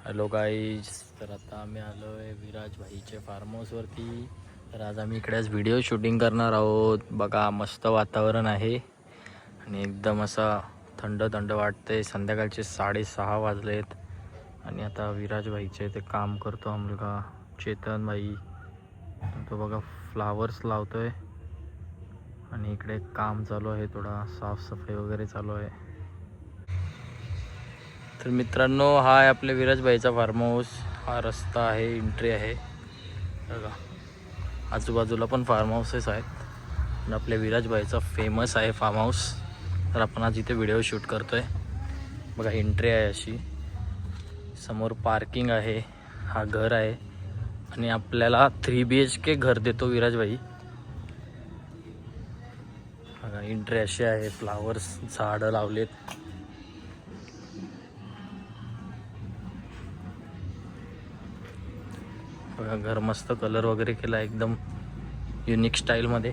Hello guys, तर आता आम्ही आलो आहे विराज भाईचे फार्म हाऊसवरती. तर आज आम्ही इकडेच व्हिडिओ शूटिंग करणार आहोत. बघा मस्त वातावरण आहे आणि एकदम असा थंड थंड वाटते. संध्याकाळचे 6:30 वाजलेत आणि आता विराज भाईचे ते काम करतो मुलगा चेतन भाई. तो बघा फ्लावर्स लावतोय आणि इकडे काम चालू आहे, थोडा साफसफाई वगैरे चालू आहे. तर मित्रांनो, हा आहे आपल्या विराज भाईचा फार्म हाऊस. हा रस्ता आहे, एंट्री आहे बघा. आजूबाजूला पण फार्म हाऊसेस आहेत आणि आपल्या विराज भाईचा फेमस आहे फार्म हाऊस. तर आपण आज इथे व्हिडिओ शूट करतोय. बघा एंट्री आहे अशी, समोर पार्किंग आहे, हा घर आहे आणि आपल्याला 3 BHK घर देतो विराज भाई. बघा एंट्री अशी आहे, फ्लावर्स झाडं लावलेत. बघा घर मस्त कलर वगैरे केला एकदम युनिक स्टाईलमध्ये.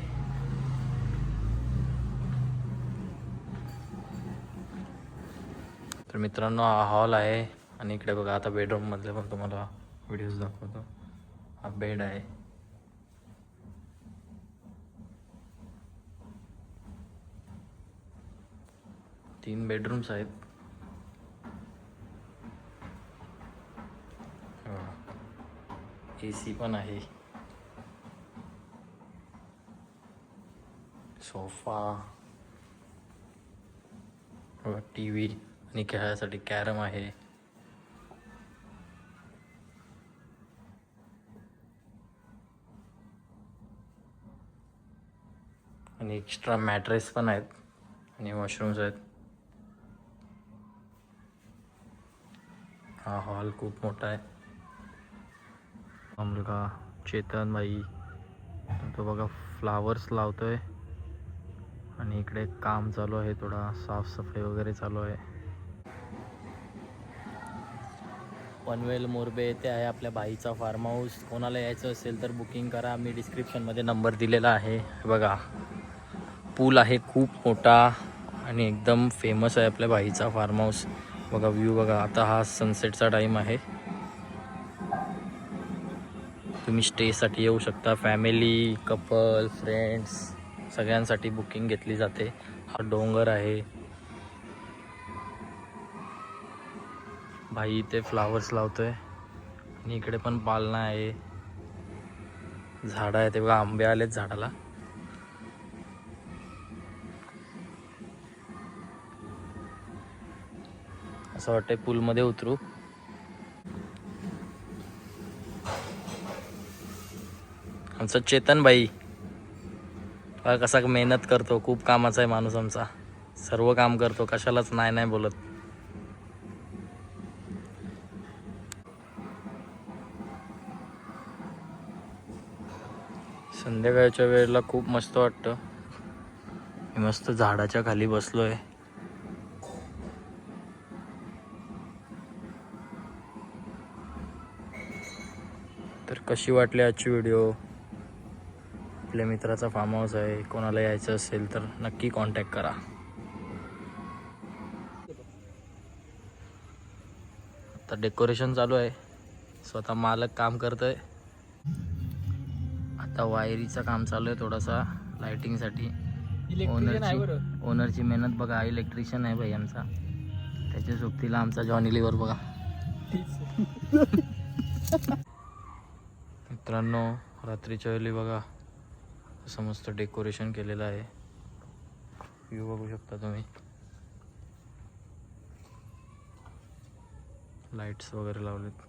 तर मित्रांनो, हा हॉल आहे आणि इकडे बघा आता बेडरूम मधले पण तुम्हाला व्हिडिओज दाखवतो. हा बेड आहे, 3 बेडरूम्स आहेत. AC पण आहे, सोफा, TV आणि खेळायसाठी कॅरम आहे. आणि एक्स्ट्रा मॅट्रेस पण आहेत आणि वॉशरूम्स आहेत. हा हॉल खूप मोठा आहे. मुलगा चेतन भाई, तो बघा फ्लावर्स लावतोय आणि इकडे काम चालू आहे, थोडा साफसफाई वगैरे चालू आहे. पनवेल मोरबे येथे आहे आपल्या भाईचा फार्म हाऊस. कोणाला यायचं असेल तर बुकिंग करा, मी डिस्क्रिप्शनमध्ये नंबर दिलेला आहे. बघा पूल आहे खूप मोठा आणि एकदम फेमस आहे आपल्या भाईचा फार्म हाऊस. बघा व्ह्यू बघा. आता हा सनसेटचा टाईम आहे, तुम्ही स्टेसाठी येऊ शकता. फॅमिली, कपल, फ्रेंड्स सगळ्यांसाठी बुकिंग घेतली जाते. हा डोंगर आहे, भाई इथे फ्लावर्स लावतोय आणि इकडे पण पालना आहे, झाडं आहे. ते बघा आंबे आलेत झाडाला. असं वाटतंय पूलमध्ये उतरू. आमचा चेतन भाई बघा कसा मेहनत करतो, खूप कामाचा आहे माणूस आमचा. सर्व काम करतो, कशालाच नाही नाही बोलत. संध्याकाळच्या वेळेला खूप मस्त वाटतं. मी मस्त झाडाच्या खाली बसलोय. तर कशी वाटली आजची व्हिडिओ? आपल्या मित्राचा फार्म हाऊस आहे, कोणाला यायचं असेल तर नक्की कॉन्टॅक्ट करा. आता डेकोरेशन चालू आहे, स्वतः मालक काम करतोय. आता वायरीचं काम चालू आहे थोडासा लाइटिंगसाठी. ओनरची मेहनत बघा. इलेक्ट्रिशियन आहे भाई आमचा, त्याच्या सोबतीला आमचा जॉनी लिव्हर बघा. मित्रांनो, रात्रीच्या वेळी बघा असं मस्त डेकोरेशन केलेलं आहे. व्ह्यू बघू शकता तुम्ही, लाईट्स वगैरे लावलेत.